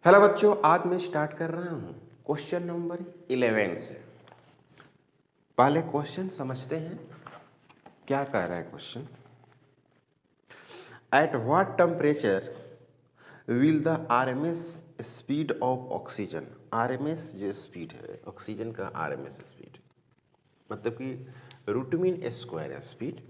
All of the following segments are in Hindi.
हेलो बच्चों, आज मैं स्टार्ट कर रहा हूँ क्वेश्चन नंबर 11 से। पहले क्वेश्चन समझते हैं क्या कह रहा है question. At what temperature will the RMS speed of oxygen, RMS जो स्पीड है ऑक्सीजन का आरएमएस स्पीड मतलब कि root mean square speed,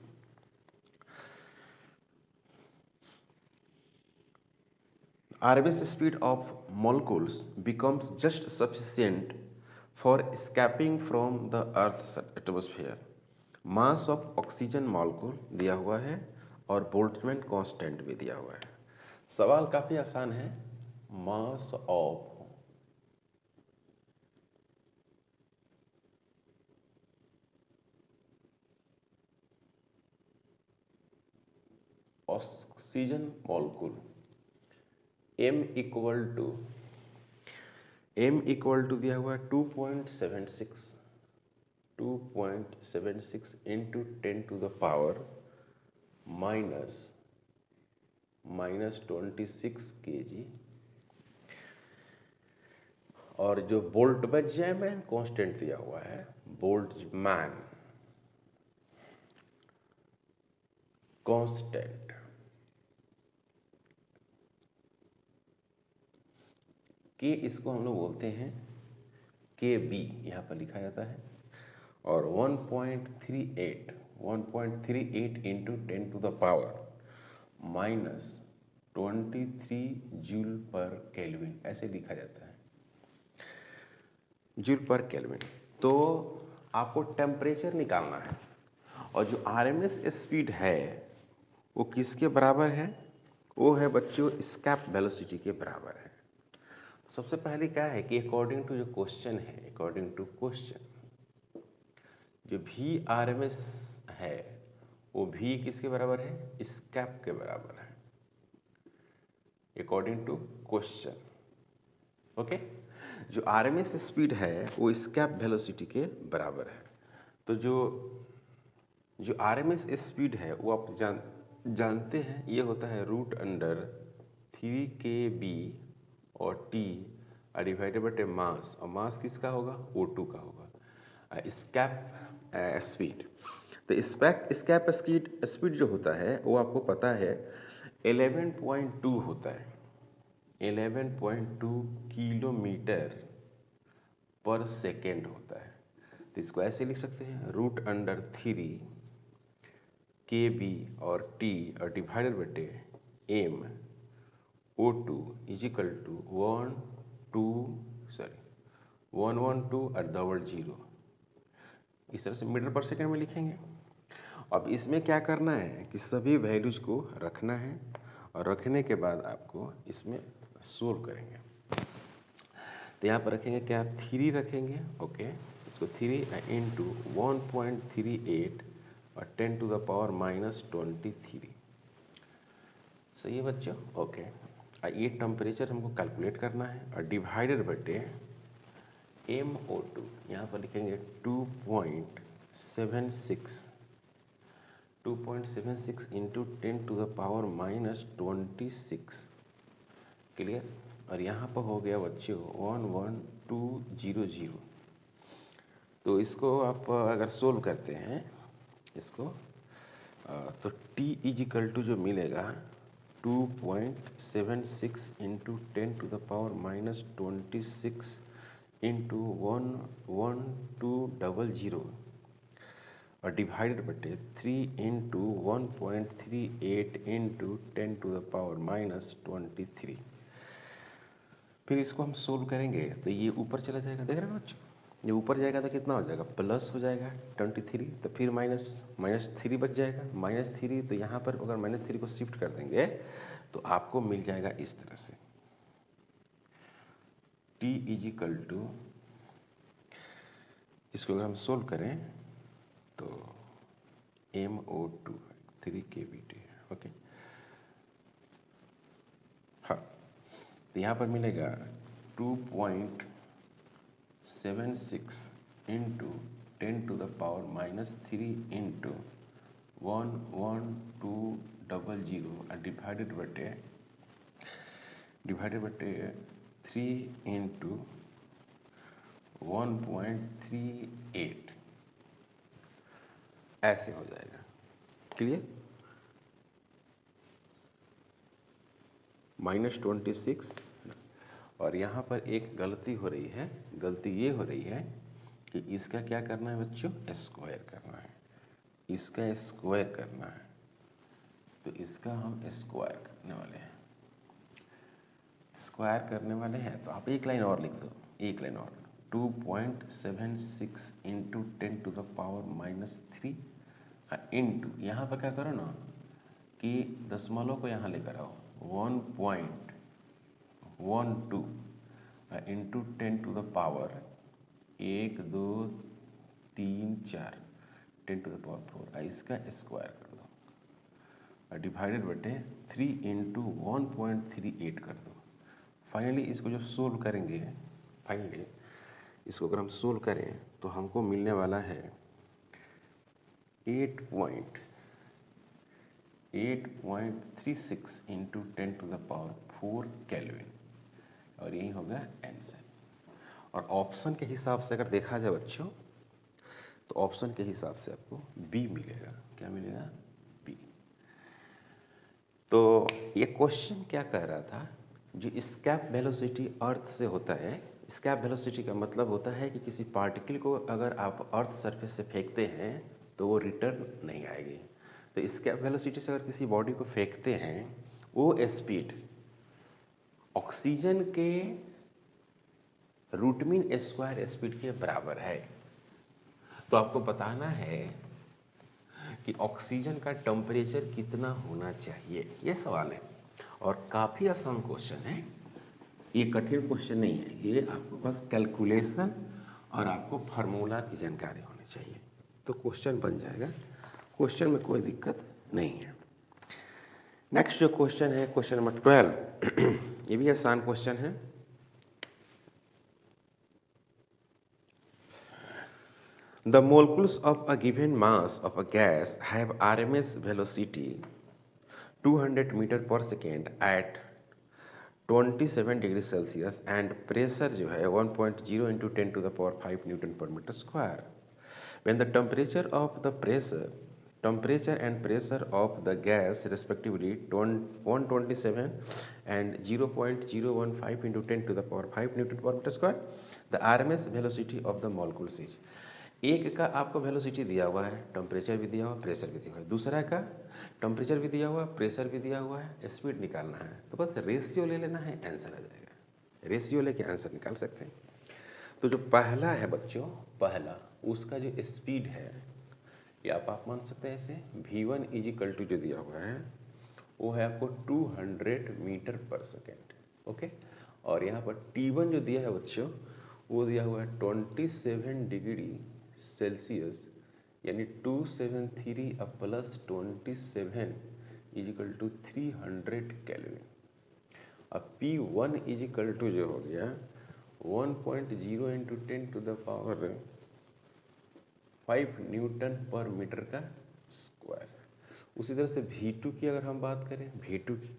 RMS speed of molecules becomes just sufficient for escaping from the Earth's atmosphere. Mass of oxygen molecule दिया हुआ है और बोल्ट्जमैन कांस्टेंट भी दिया हुआ है। सवाल काफी आसान है। Mass of oxygen molecule m equal to दिया हुआ है 2.76 into 10 to the power minus 26 kg, और जो बोल्ट्जमैन कांस्टेंट दिया हुआ है बोल्ट्जमैन कांस्टेंट के, इसको हम लोग बोलते हैं के बी, यहाँ पर लिखा जाता है। और 1.38 into 10 to the power minus 23 joule per kelvin, ऐसे लिखा जाता है, जूल पर केल्विन। तो आपको टेम्परेचर निकालना है और जो आरएमएस स्पीड है वो किसके बराबर है? वो है बच्चों एस्केप वेलोसिटी के बराबर है। सबसे पहले क्या है कि अकॉर्डिंग टू जो क्वेश्चन है, अकॉर्डिंग टू क्वेश्चन जो भी आरएमएस है वो भी किसके बराबर है? एस्केप के बराबर है, अकॉर्डिंग टू क्वेश्चन। ओके, जो आरएमएस स्पीड है वो एस्केप वेलोसिटी के बराबर है। तो जो आरएमएस स्पीड है वो आप जानते हैं, ये होता है रूट अंडर 3kb और टी डिवाइडेड बाय मास, और मास किसका होगा? O2 का होगा। एस्केप स्पीड, तो एस्केप स्पीड जो होता है वो आपको पता है 11.2 होता है, 11.2 किलोमीटर पर सेकेंड होता है। तो इसको ऐसे लिख सकते हैं रूट अंडर 3kb और टी और डिवाइडेड बटे m O2 is equal to 112 और डबल जीरो, इस तरह से मीटर पर सेकेंड में लिखेंगे। अब इसमें क्या करना है कि सभी वैल्यूज को रखना है और रखने के बाद आपको इसमें सोल्व करेंगे। तो यहाँ पर रखेंगे क्या? 3 रखेंगे। ओके, इसको 3 इंटू 1.38 और 10 टू द पावर माइनस 23। सही है बच्चों? ओके, ये टेम्परेचर हमको कैलकुलेट करना है और डिवाइडेड बटे MO2, यहाँ पर लिखेंगे 2.76 into 10 to the power minus 26। Clear? और यहाँ पर हो गया बच्चों 11200। तो इसको आप अगर सोल्व करते हैं इसको तो T इजिकल टू जो मिलेगा 2.76 into 10 to the power minus 26 into 11200 और डिवाइडेड बटे 3 into 1.38 into 10 to the power minus 23। फिर इसको हम सोल्व करेंगे तो ये ऊपर चला जाएगा, देख रहे हैं बच्चों? ये ऊपर जाएगा तो कितना हो जाएगा? प्लस हो जाएगा 23, तो फिर माइनस 3 बच जाएगा, -3। तो यहाँ पर अगर -3 को शिफ्ट कर देंगे तो आपको मिल जाएगा इस तरह से T इजिकल टू, इसको अगर हम सोल्व करें तो MO2 3kBT। ओके, हाँ, तो यहाँ पर मिलेगा 2.76 into 10 to the power minus 3 into 11200 divided बटे 3 इंटू 1.38 ऐसे हो जाएगा। क्लियर? -26। और यहाँ पर एक गलती हो रही है, गलती ये हो रही है कि इसका क्या करना है बच्चों, स्क्वायर करना है, इसका स्क्वायर करना है, तो इसका हम स्क्वायर करने वाले हैं। स्क्वायर करने वाले हैं तो आप एक लाइन और लिख दो, एक लाइन और, 2.76 into 10 to the power -3 into, यहाँ पर क्या करो ना कि दशमलव को यहाँ लेकर आओ, 1.12 into 10 to the power 1 2 3 4 10 to the power 4, इसका स्क्वायर कर दो और डिवाइडेड बटे 3 इंटू 1.38 कर दो। फाइनली इसको जब सोल्व करेंगे, फाइनली इसको अगर हम सोल्व करें तो हमको मिलने वाला है 8.36 into 10 to the power 4 kelvin, और यही होगा आंसर। और ऑप्शन के हिसाब से अगर देखा जाए बच्चों, तो ऑप्शन के हिसाब से आपको बी मिलेगा। क्या मिलेगा? बी। तो ये क्वेश्चन क्या कह रहा था, जो एस्केप वेलोसिटी अर्थ से होता है, एस्केप वेलोसिटी का मतलब होता है कि किसी पार्टिकल को अगर आप अर्थ सरफेस से फेंकते हैं तो वो रिटर्न नहीं आएगी। तो एस्केप वेलोसिटी से अगर किसी बॉडी को फेंकते हैं, वो स्पीड ऑक्सीजन के रूट मीन स्क्वायर स्पीड के बराबर है। तो आपको बताना है कि ऑक्सीजन का टेम्परेचर कितना होना चाहिए, ये सवाल है। और काफ़ी आसान क्वेश्चन है, ये कठिन क्वेश्चन नहीं है, ये आपको बस कैलकुलेशन और आपको फार्मूला की जानकारी होनी चाहिए तो क्वेश्चन बन जाएगा। क्वेश्चन में कोई दिक्कत नहीं है। नेक्स्ट जो क्वेश्चन है, क्वेश्चन नंबर 12, ये भी आसान क्वेश्चन है। The molecules of a given mass of a gas have RMS velocity 200 meter per second at 27 degree Celsius and pressure जो है 1.0 into 10 to the power 5 newton per metre square. When the temperature and pressure of the gas respectively 127 and 0.015 into 10 to the power 5 Newton per meter square, the RMS velocity of the molecules is। एक का आपको वेलोसिटी दिया हुआ है, टेम्परेचर भी दिया हुआ है, प्रेशर भी दिया हुआ है। दूसरा का टेम्परेचर भी दिया हुआ है, प्रेशर भी दिया हुआ है, स्पीड निकालना है। तो बस रेशियो ले लेना है, आंसर आ जाएगा। रेशियो लेके आंसर निकाल सकते हैं। तो जो पहला है बच्चों, पहला उसका जो स्पीड है, या आप मान सकते हैं ऐसे, v1 इजिकल टू जो दिया हुआ है वो है आपको 200 मीटर पर सेकेंड, ओके। और यहाँ पर t1 जो दिया है बच्चों, वो दिया हुआ है 27 डिग्री सेल्सियस, यानी 273 प्लस 27 इजिकल टू 300 केल्विन। अब p1 इजिकल टू जो हो गया 1.0 into 10 to the power 5 newton per metre का स्क्वायर। उसी तरह से v2 की अगर हम बात करें, v2 की,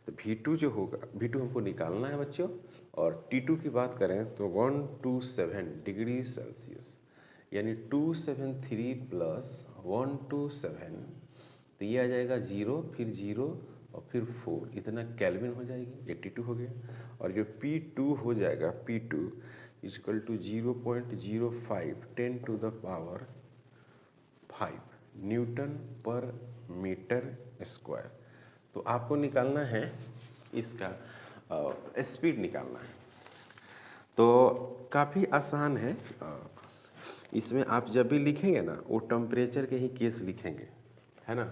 तो v2 जो होगा, v2 हमको निकालना है बच्चों। और t2 की बात करें तो 127 डिग्री सेल्सियस, यानी 273 प्लस 127, तो ये आ जाएगा 0, फिर 0 और फिर 4, इतना केल्विन हो जाएगी, 82 हो गया। और जो p2 हो जाएगा, p2 equal to 0.05 10 to the power 5 newton per metre square. तो आपको निकालना है इसका स्पीड निकालना है। तो काफ़ी आसान है। इसमें आप जब भी लिखेंगे ना, वो टेम्परेचर के ही केस लिखेंगे, है ना,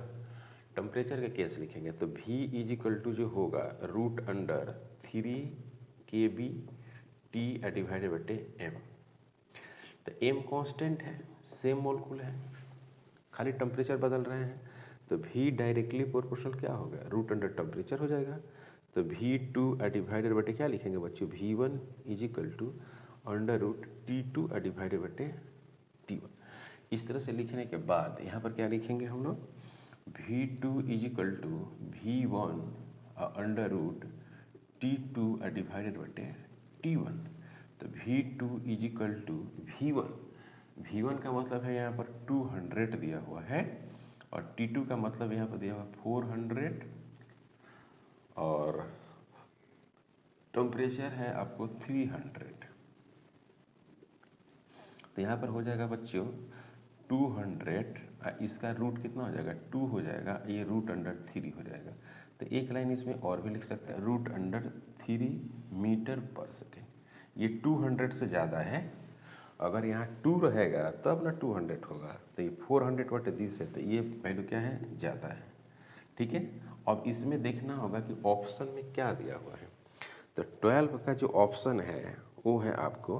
टेम्परेचर के केस लिखेंगे। तो v इजिकल टू जो होगा √3 kB T डिवाइडेड बटे m। तो m कांस्टेंट है, सेम मोलकुल है, खाली टेम्परेचर बदल रहे हैं। तो v डायरेक्टली प्रोपोर्शनल क्या होगा, √ टेम्परेचर हो जाएगा। तो v2 डिवाइडेड बटे क्या लिखेंगे बच्चों, v1 is equal to √T2 divided बटे T1। इस तरह से लिखने के बाद यहाँ पर क्या लिखेंगे हम लोग, v2 is equal to v1 √T2 divided बटे T1, तो V2 is equal to V1। V1 का मतलब है यहाँ पर 200 दिया हुआ है, और T2 का मतलब यहाँ पर दिया हुआ 400, और टेम्परेचर है आपको 300। तो यहाँ पर हो जाएगा बच्चों 200, इसका रूट कितना हो जाएगा 2 हो जाएगा, ये √3 हो जाएगा। तो एक लाइन इसमें और भी लिख सकते हैं, √3 मीटर पर सेकेंड। ये 200 से ज़्यादा है, अगर यहाँ 2 रहेगा तब ना 200 होगा, तो ये 400/10 है, तो ये वैल्यू क्या है, ज़्यादा है। ठीक है, अब इसमें देखना होगा कि ऑप्शन में क्या दिया हुआ है। तो 12 का जो ऑप्शन है वो है आपको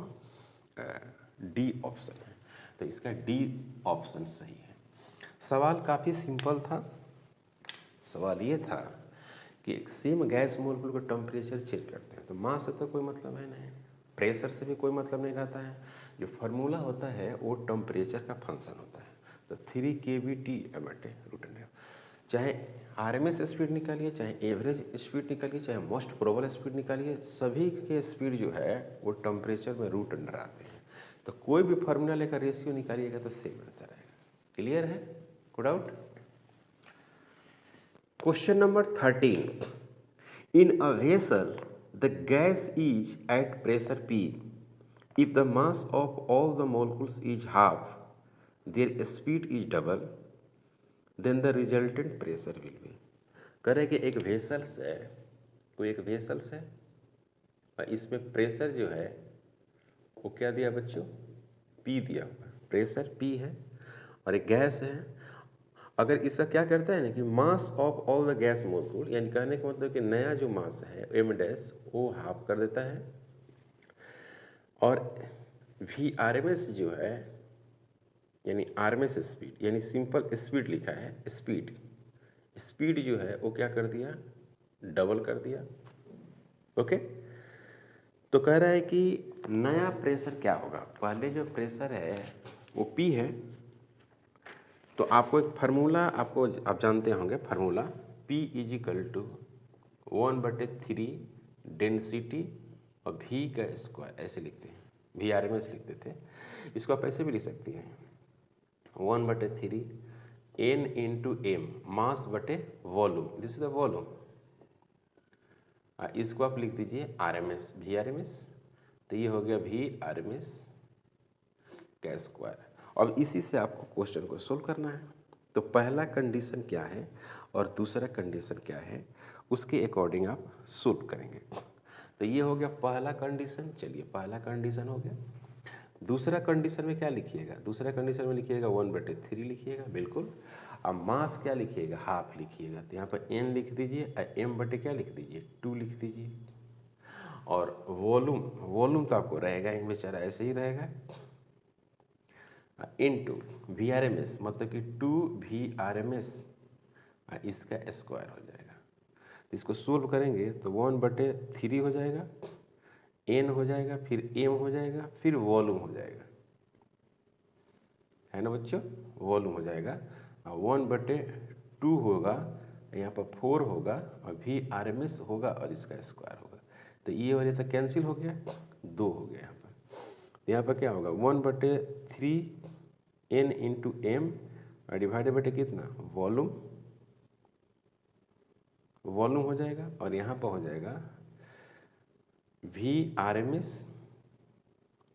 डी ऑप्शन है, तो इसका डी ऑप्शन सही है। सवाल काफ़ी सिंपल था। सवाल ये था कि एक सेम गैस मोलेक्युल का टेम्परेचर चेक करते हैं, तो मास से तो कोई मतलब है नहीं, प्रेशर से भी कोई मतलब नहीं रहता है। जो फार्मूला होता है वो टेम्परेचर का फंक्शन होता है। तो 3 kBT/√F, चाहे RMS स्पीड निकालिए, चाहे एवरेज स्पीड निकालिए, चाहे मोस्ट प्रोबेबल स्पीड निकालिए, सभी के स्पीड जो है वो टेम्परेचर में √अंडर आते हैं। तो कोई भी फार्मूला लेकर रेशियो निकालिएगा तो सेम आंसर आएगा। क्लियर है, no doubt. Question number 13, in a vessel the gas is at pressure P, if the mass of all the molecules is half, their speed is double, then the resultant pressure will be। कह रहे कि एक वेसल्स है, कोई एक वेसल्स है, और इसमें प्रेशर जो है वो क्या दिया बच्चों, P दिया हुआ। प्रेशर P है और एक गैस है। अगर इसका क्या करता है ना कि mass of all the gas molecule, यानी कहने का मतलब कि नया जो मास है m' वो हाफ कर देता है, और VRMS जो है यानी RMS स्पीड, यानी सिंपल स्पीड लिखा है, स्पीड जो है वो क्या कर दिया, डबल कर दिया। ओके, तो कह रहा है कि नया प्रेशर क्या होगा। पहले जो प्रेशर है वो P है, तो आपको एक फार्मूला आप जानते होंगे, formula P is equal to 1/3 density और V का स्क्वायर, ऐसे लिखते हैं, VRMS लिखते थे, इसको आप ऐसे भी लिख सकते हैं 1/3 N × M, मास बटे volume, this is the volume. इसको आप लिख दीजिए RMS, VRMS, तो ये हो गया VRMS का स्क्वायर। अब इसी से आपको क्वेश्चन को सोल्व करना है। तो पहला कंडीशन क्या है और दूसरा कंडीशन क्या है, उसके अकॉर्डिंग आप सोल्व करेंगे। तो ये हो गया पहला कंडीशन, चलिए पहला कंडीशन हो गया। दूसरा कंडीशन में क्या लिखिएगा, दूसरा कंडीशन में लिखिएगा 1/3 लिखिएगा, बिल्कुल। अब मास क्या लिखिएगा, हाफ लिखिएगा, तो यहाँ पर n लिख दीजिए, m बटे क्या लिख दीजिए, 2 लिख दीजिए। और वॉल्यूम तो आपको रहेगा ही बेचारा, ऐसे ही रहेगा, इनटू VRMS, मतलब कि 2 VRMS, इसका स्क्वायर हो जाएगा। तो इसको सोल्व करेंगे तो 1/3 हो जाएगा, n हो जाएगा, फिर m हो जाएगा, फिर वॉल्यूम हो जाएगा, है ना बच्चों, वॉल्यूम हो जाएगा। 1/2 होगा, यहाँ पर 4 होगा, और VRMS होगा, और इसका स्क्वायर होगा। तो ये वाले तो कैंसिल हो गया, 2 हो गया यहाँ पर। तो यहाँ पर क्या होगा 1/3 N × M डिवाइडेड बटे कितना, वॉल्यूम हो जाएगा, और यहाँ पर हो जाएगा VRMS,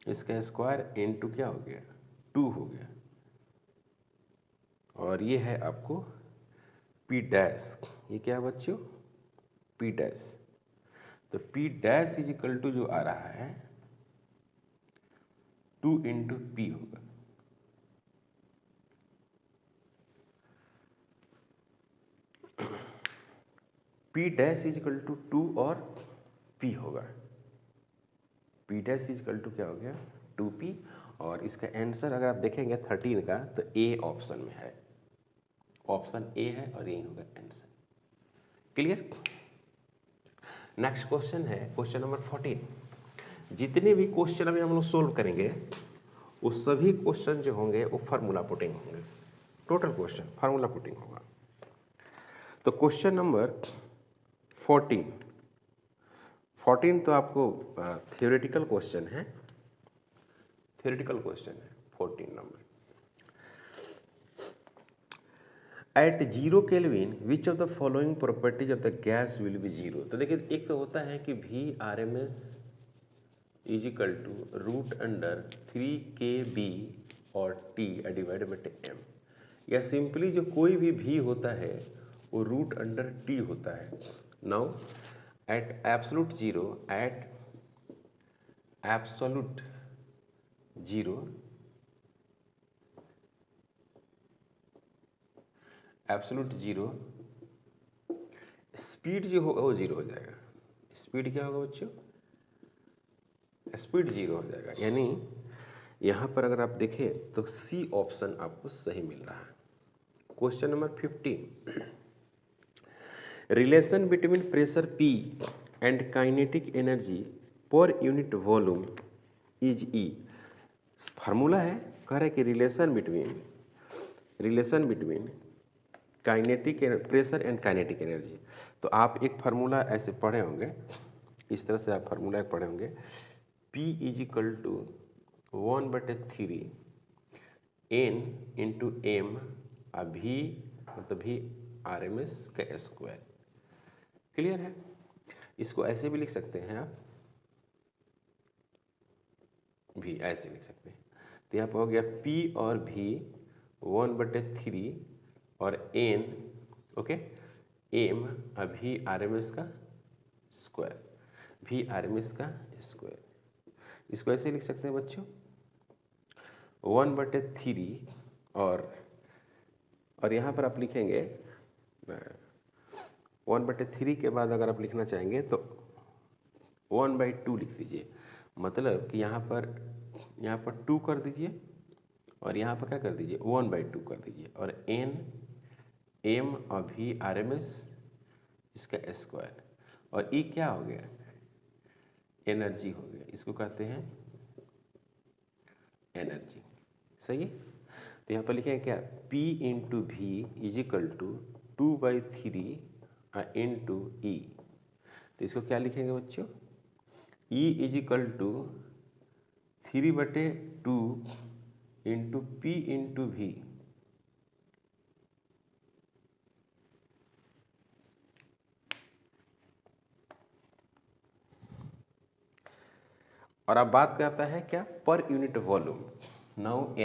इसका स्क्वायर × क्या हो गया, 2 हो गया, और ये है आपको P', ये क्या है बच्चों, P'। तो P' इज इक्वल टू जो आ रहा है 2 × P होगा। P' इज इक्वल टू 2 और P होगा, P' इज इक्वल टू क्या हो गया, 2P। और इसका आंसर अगर आप देखेंगे 13 का, तो A ऑप्शन में है, ऑप्शन A है, और यही होगा आंसर। क्लियर। नेक्स्ट क्वेश्चन है क्वेश्चन नंबर 14। जितने भी क्वेश्चन अभी हम लोग सोल्व करेंगे वो सभी क्वेश्चन जो होंगे वो फार्मूला पुटिंग होंगे, टोटल क्वेश्चन फार्मूला पुटिंग होगा। तो क्वेश्चन नंबर 14, 14 तो आपको थियोरेटिकल क्वेश्चन है, 14 नंबर। At 0 kelvin which of the following properties of the gas will be 0। तो देखिए, एक तो होता है कि VRMS is equal to root under 3KB और T डिवाइडेड बाई M, या सिंपली जो कोई भी V होता है वो रूट अंडर T होता है। Now at absolute zero, absolute zero speed जो होगा वो जीरो हो जाएगा। स्पीड क्या होगा बच्चों? स्पीड जीरो हो जाएगा। यानी यहाँ पर अगर आप देखें तो सी ऑप्शन आपको सही मिल रहा है। Question number 15, relation between pressure P and kinetic energy per unit volume is E। Formula है, कह रहा है कि relation between kinetic pressure and kinetic energy. तो आप एक फार्मूला ऐसे पढ़े होंगे, इस तरह से आप फार्मूला एक पढ़े होंगे, P is equal to 1/3 N into M V मतलब VRMS का स्क्वायर। क्लियर है? इसको ऐसे भी लिख सकते हैं आप, भी ऐसे लिख सकते हैं। तो यहाँ पर हो गया P और V 1/3 और N ओके M VRMS का स्क्वायर, VRMS का स्क्वायर। इसको ऐसे लिख सकते हैं बच्चों, 1/3 और यहाँ पर आप लिखेंगे 1/3 के बाद अगर आप लिखना चाहेंगे तो 1/2 लिख दीजिए। मतलब कि यहाँ पर 2 कर दीजिए और यहाँ पर क्या कर दीजिए 1/2 कर दीजिए, और N M और VRMS इसका स्क्वायर, और E क्या हो गया? एनर्जी हो गया। इसको कहते हैं एनर्जी। सही है? तो यहाँ पर लिखेंगे क्या? P into V is equal to 2/3 into E। तो इसको क्या लिखेंगे बच्चों? E is equal to 3/2 into P into V। और अब बात करता है क्या? Per unit volume. Now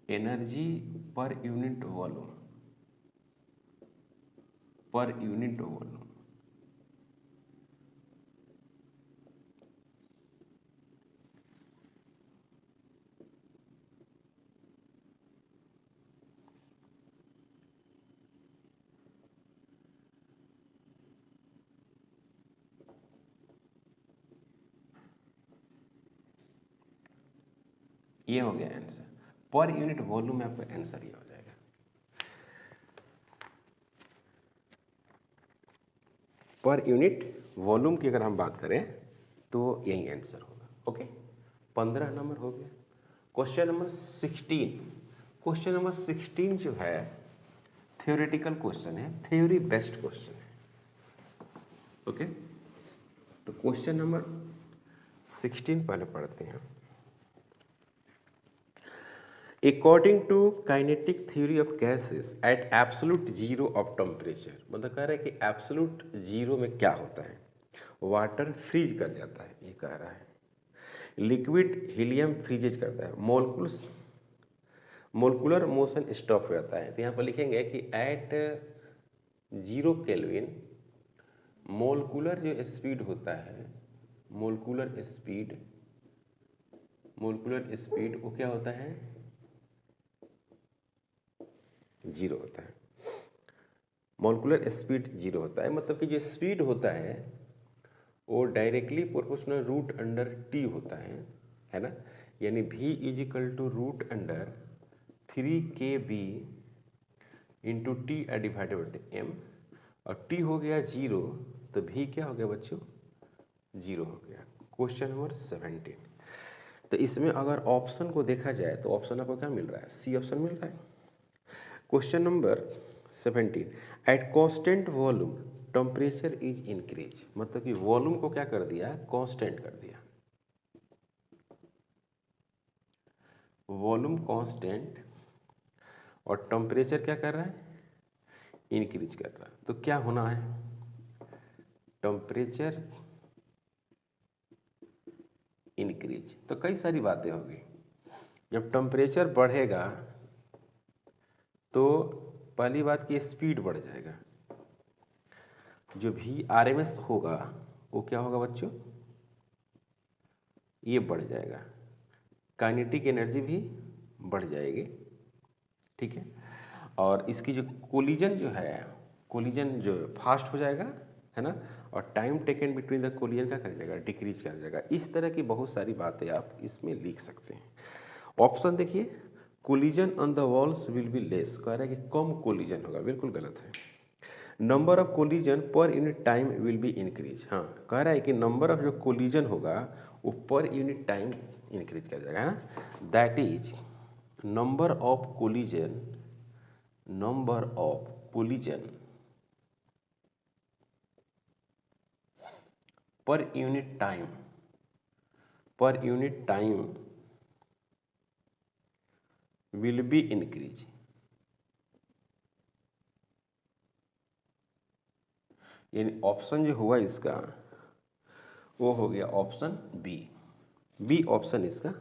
energy per unit volume, ये हो गया आंसर। पर यूनिट वॉल्यूम में आपका आंसर ये हो जाएगा। पर यूनिट वॉल्यूम की अगर हम बात करें तो यही आंसर होगा। ओके, 15 नंबर हो गया। क्वेश्चन नंबर 16 जो है थ्योरेटिकल क्वेश्चन है, थ्योरी बेस्ड क्वेश्चन है। ओके, तो क्वेश्चन नंबर 16 पहले पढ़ते हैं। According to kinetic theory of gases at absolute zero of temperature, मतलब कह रहा है कि एब्सोल्यूट जीरो में क्या होता है? वाटर फ्रीज कर जाता है, ये कह रहा है। लिक्विड हीलियम फ्रीजेज करता है, मोलकुलर मोशन स्टॉप हो जाता है। तो यहाँ पर लिखेंगे कि एट 0 केल्विन मोलकुलर जो स्पीड होता है, मोलकुलर स्पीड वो क्या होता है? 0 होता है। मोलकुलर स्पीड 0 होता है, मतलब कि जो स्पीड होता है वो directly proportional root under T होता है ना। यानी V is equal to root under 3KB into T divided by M, और T हो गया 0 तो V क्या हो गया बच्चों? 0 हो गया। क्वेश्चन नंबर 17, तो इसमें अगर ऑप्शन को देखा जाए तो ऑप्शन आपको क्या मिल रहा है? C ऑप्शन मिल रहा है। Question number 17, at constant volume temperature is increase, मतलब कि वॉल्यूम को क्या कर दिया, कांस्टेंट कर दिया, वॉल्यूम कांस्टेंट और टेम्परेचर क्या कर रहा है, इंक्रीज कर रहा है। तो क्या होना है, टेम्परेचर इंक्रीज। तो कई सारी बातें होगी, जब टेम्परेचर बढ़ेगा तो पहली बात की स्पीड बढ़ जाएगा, जो भी आरएमएस होगा वो क्या होगा बच्चों, ये बढ़ जाएगा, काइनेटिक एनर्जी भी बढ़ जाएगी, ठीक है। और इसकी जो कोलिजन जो है, कोलिजन जो फास्ट हो जाएगा, है ना, और time taken between the collision का कर जाएगा, डिक्रीज कर जाएगा। इस तरह की बहुत सारी बातें आप इसमें लिख सकते हैं। ऑप्शन देखिए, collision on the walls will be less, कह रहा है कि कम कोलिजन होगा, बिल्कुल गलत है। Number of collision per unit time will be increase, हाँ कह रहा है कि नंबर ऑफ जो कोलिजन होगा वो पर यूनिट टाइम इंक्रीज कर जाएगा, है ना। That is number of collision, number of collision per unit time, per unit time will be increase. यानी ऑप्शन जो हुआ इसका वो हो गया ऑप्शन बी, बी ऑप्शन इसका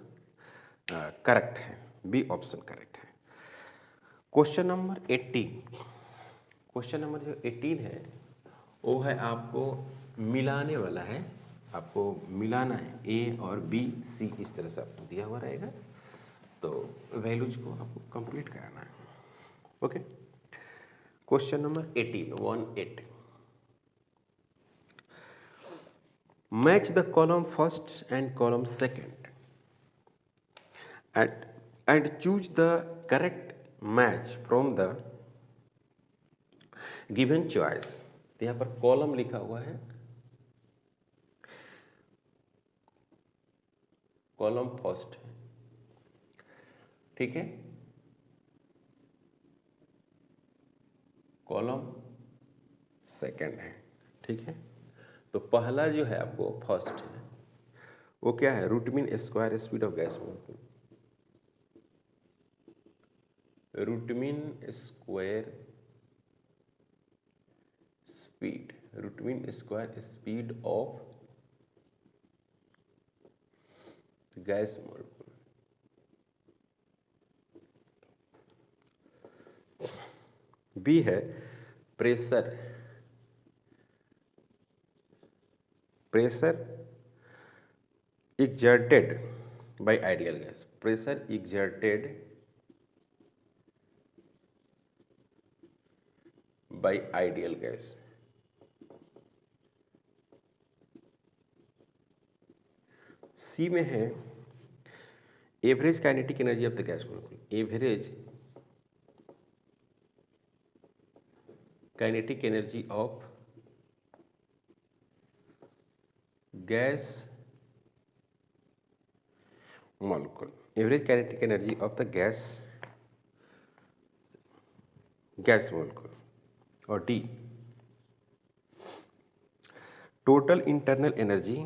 करेक्ट है, बी ऑप्शन करेक्ट है। क्वेश्चन नंबर 18, क्वेश्चन नंबर जो 18 है वो है आपको मिलाने वाला है, आपको मिलाना है ए और बी सी, इस तरह से आपको दिया हुआ रहेगा, तो वैल्यूज को आपको कंप्लीट कराना है। Okay, question number 18 match the column first and column second and choose the correct match from the given choice। तो यहाँ पर कॉलम लिखा हुआ है, कॉलम फर्स्ट है, ठीक है, कॉलम सेकंड है, ठीक है। तो पहला जो है आपको फर्स्ट है वो क्या है, root mean square speed of gas molecule, root mean square speed, root mean square speed of gas molecule. B है pressure, pressure exerted by ideal gas, pressure exerted by ideal gas। C में है average kinetic energy of the gas molecule, average kinetic energy of gas molecule, average kinetic energy of the gas molecule। और D total internal energy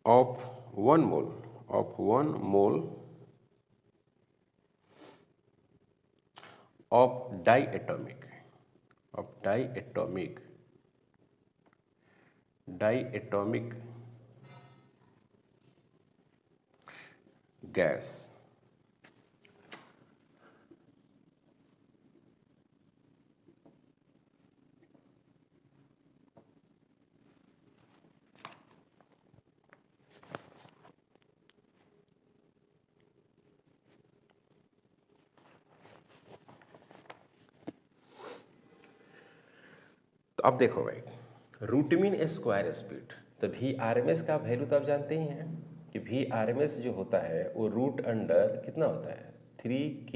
of 1 mole of diatomic gas। तो अब देखो भाई, रूट मीन स्क्वायर स्पीड, तो वी आर एम एस का वैल्यू तो आप जानते ही हैं कि वी आर एम एस जो होता है वो रूट अंडर कितना होता है 3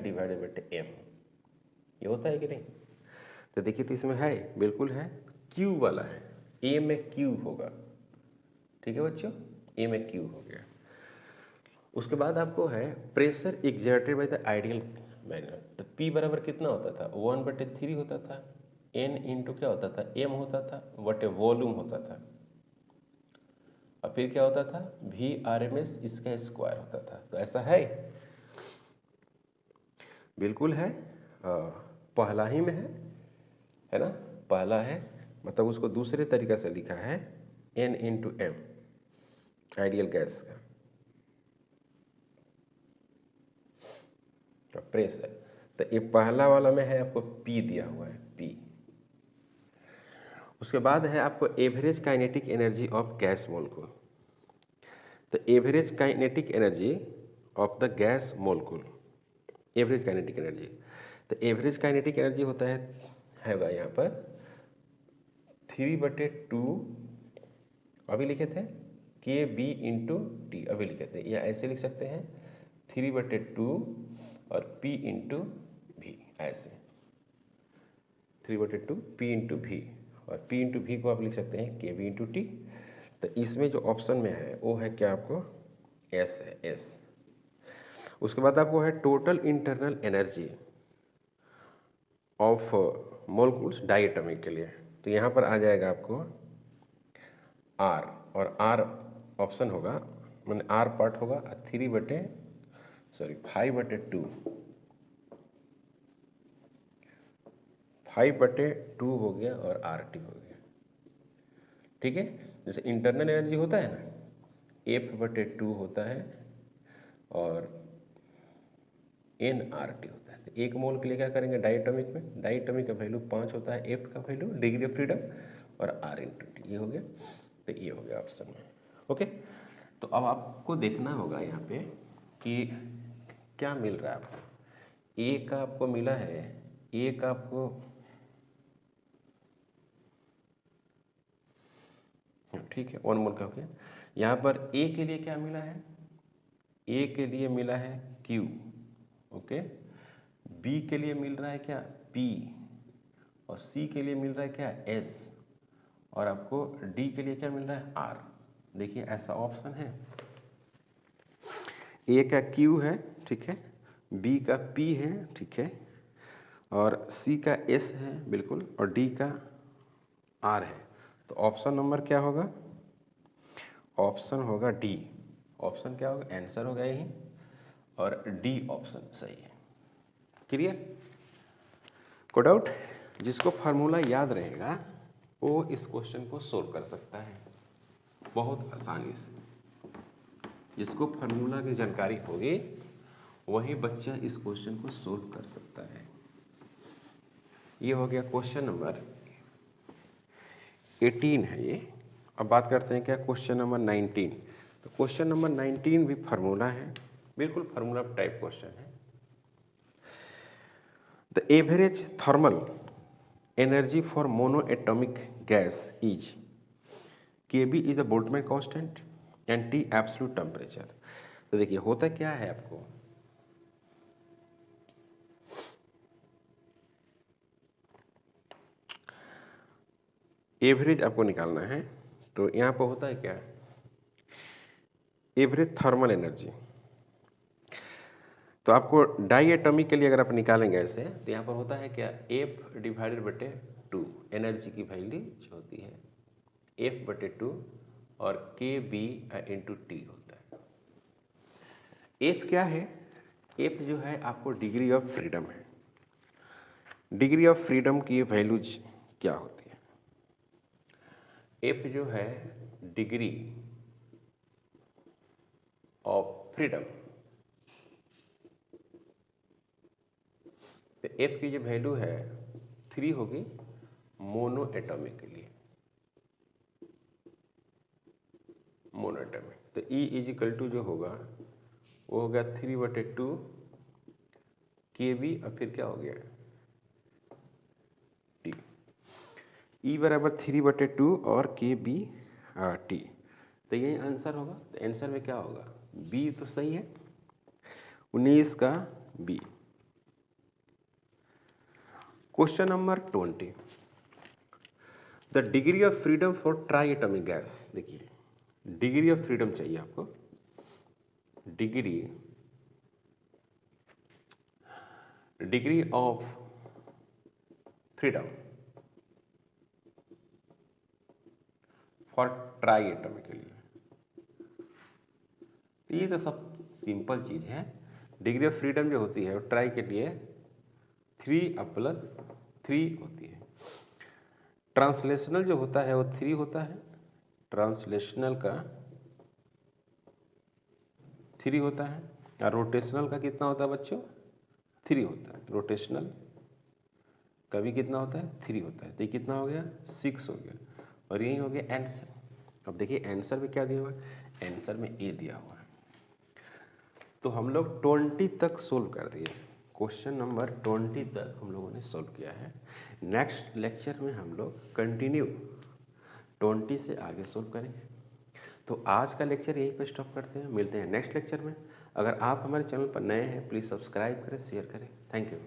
डिवाइडेड बाई एम, ये होता है कि नहीं। तो देखिए तो इसमें है, बिल्कुल है, क्यू वाला है, ए में क्यू होगा, ठीक है बच्चों, ए में क्यू हो गया। उसके बाद आपको है pressure exerted by the ideal magnet, तो पी बराबर कितना होता था, 1/3 होता था, एन इंटू क्या होता था, एम होता था, बटे वॉल्यूम होता था, और फिर क्या होता था, वी आर एम एस इसका स्क्वायर होता था। तो ऐसा है, बिल्कुल है, पहला ही में है ना, पहला है, मतलब उसको दूसरे तरीके से लिखा है N into M ideal gas का प्रेशर। तो ये पहला वाला में है आपको पी दिया हुआ है, पी। उसके बाद है आपको average kinetic energy of gas molecule. तो average kinetic energy of the gas molecule, average kinetic energy, तो एवरेज काइनेटिक एनर्जी होता है यहाँ पर 3/2, अभी लिखे थे के बी इंटू टी, अभी लिखे थे, या ऐसे लिख सकते हैं 3/2 और P इंटू भी, ऐसे 3/2 P इंटू भी, और P इंटू भी को आप लिख सकते हैं के बी इंटू टी। तो इसमें जो ऑप्शन में है वो है क्या, आपको S है, S। उसके बाद आपको है total internal energy of molecules diatomic के लिए, तो यहाँ पर आ जाएगा आपको R, और R ऑप्शन होगा, मैंने R पार्ट होगा 5/2 हो गया, और RT हो गया, ठीक है। जैसे इंटरनल एनर्जी होता है ना, F/2 होता है और nRT होता है। तो एक मोल के लिए क्या करेंगे, डायटोमिक में, डायटोमिक का वैल्यू 5 होता है, F का वैल्यू डिग्री ऑफ फ्रीडम, और R इंटू टी, ये हो गया। तो ये हो गया ऑप्शन में, ओके। तो अब आपको देखना होगा यहाँ पे कि क्या मिल रहा है आपको। ए का आपको मिला है, ए का आपको ठीक है 1 मोल का हो गया। यहाँ पर ए के लिए क्या मिला है, ए के लिए मिला है Q, ओके। बी के लिए मिल रहा है क्या, P, और सी के लिए मिल रहा है क्या, S, और आपको डी के लिए क्या मिल रहा है, R। देखिए ऐसा ऑप्शन है, ए का Q है, ठीक है, बी का P है, ठीक है, और सी का S है बिल्कुल, और डी का R है। तो ऑप्शन नंबर क्या होगा, ऑप्शन होगा डी। ऑप्शन क्या होगा, आंसर होगा यही, और डी ऑप्शन सही है। क्लियर, को डाउट। जिसको फार्मूला याद रहेगा वो इस क्वेश्चन को सोल्व कर सकता है बहुत आसानी से। जिसको फार्मूला की जानकारी होगी वही बच्चा इस क्वेश्चन को सोल्व कर सकता है। ये हो गया क्वेश्चन नंबर 18 है ये। अब बात करते हैं क्या, क्वेश्चन नंबर 19। तो क्वेश्चन नंबर 19 भी फार्मूला है, बिल्कुल फार्मूला टाइप क्वेश्चन है। The average thermal energy for monoatomic gas is Kb is the Boltzmann constant and T absolute temperature. तो देखिए होता क्या है, आपको एवरेज आपको निकालना है। तो यहाँ पर होता है क्या, एवरेज थर्मल एनर्जी। तो आपको डाई एटॉमिक के लिए अगर आप निकालेंगे ऐसे, तो यहाँ पर होता है क्या, F/2 एनर्जी की वैल्यू जो होती है F/2, और Kb इंटू टी होता है। F क्या है, F जो है आपको डिग्री ऑफ फ्रीडम है। डिग्री ऑफ फ्रीडम की वैल्यूज क्या होती है, F जो है डिग्री ऑफ फ्रीडम, तो F की जो वैल्यू है 3 होगी मोनो एटॉमिक के लिए, मोनो एटॉमिक। तो E = जो होगा वो होगा 3/2 Kb, और फिर क्या हो गया T। E बराबर 3/2 और Kb T, तो यही आंसर होगा। तो आंसर में क्या होगा, B तो सही है, 19 का B। Question number 20। The degree of freedom for try atomic gas, देखिए डिग्री ऑफ फ्रीडम चाहिए आपको, degree of freedom for try atomically. तो ये तो सब सिंपल चीज है। डिग्री ऑफ फ्रीडम जो होती है वो ट्राई के लिए 3+3 होती है। ट्रांसलेशनल जो होता है वो 3 होता है, ट्रांसलेशनल का 3 होता है, और रोटेशनल का कितना होता है बच्चों? 3 होता है। रोटेशनल का भी कितना होता है? 3 होता है। तो ये कितना हो गया? 6 हो गया, और यही हो गया आंसर। अब देखिए आंसर में क्या दिया हुआ है? आंसर में ए दिया हुआ है। तो हम लोग 20 तक सोल्व कर दिए, क्वेश्चन नंबर 20 तक हम लोगों ने सोल्व किया है। नेक्स्ट लेक्चर में हम लोग कंटिन्यू 20 से आगे सोल्व करेंगे। तो आज का लेक्चर यहीं पे स्टॉप करते हैं, मिलते हैं नेक्स्ट लेक्चर में। अगर आप हमारे चैनल पर नए हैं प्लीज़ सब्सक्राइब करें, शेयर करें। Thank you.